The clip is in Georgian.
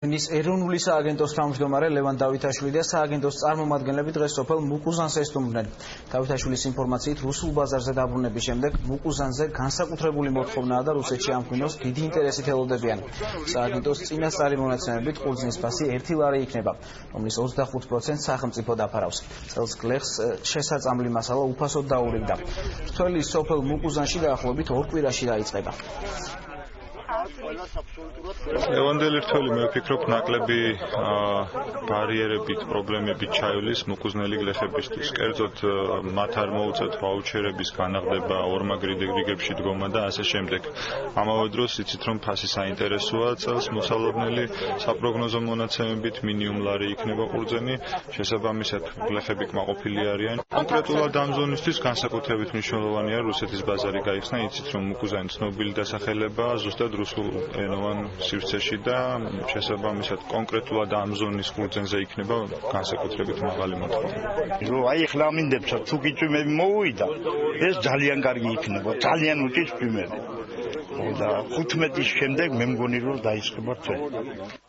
ნის ეროვნული სააგენტოს თავმჯდომარე ლევან დავითაშვილი და სააგენტოს წარმომადგენლები დღეს სოფელ მუკუზანს ესტუმრნენ. დავითაშვილის ინფორმაციით, რუსულ ბაზარზე დაბრუნების შემდეგ მუკუზანზე განსაკუთრებული მოთხოვნაა და რუსეთში ამ ღვინოს დიდი ინტერესით ელოდებიან. სააგენტოს წინასწარი მონაცემებით ყურძნის ფასი 1 ლარი იქნება, რომლის 25% სახელმწიფო დაფარავს. წელს გლეხს შესაწამლი მასალა უფასოდ დაურიგდა. მრთველი სოფელ მუკუზანში დაახლოებით 2 კვირაში დაიწყება. ევანდელი რთველი მე ვფიქრობ ნაკლები ბარიერებით, პრობლემებით ჩაივლის მუკუზნელი გლეხებისთვის. კერძოდ მათ არ მოუწევთ ვაუჩერების განაღდება, ორმაგრი რიგებში დგომა და ასე შემდეგ. ამავე დროს იცით რომ ფასი საინტერესოა, წელს მოსალოდნელი საპროგნოზო მონაცემებით მინიმუმ ლარი იქნება ყურძენი, შესაბამისად გლეხები კმაყოფილი არიან. კონკრეტულად ამ ზონისთვის განსაკუთრებით მნიშვნელოვანია რუსეთის ბაზარი გაიხსნა, იცით რომ მუკუზანი ცნობილი დასახელებაა ზუსტად რუსულ ენოვან სივრცეში და შესაბამისად კონკრეტულად ამ ზონის ყურძენზე იქნება განსაკუთრებით მაღალი მოთხოვნა. აი ახლა ამინდებს თუ გიწვიმები მოუვიდა, ეს ძალიან კარგი იქნება, ძალიან უჭირს წვიმები. და 15-ის შემდეგ მე მგონი რომ დაიწყება რწმენა.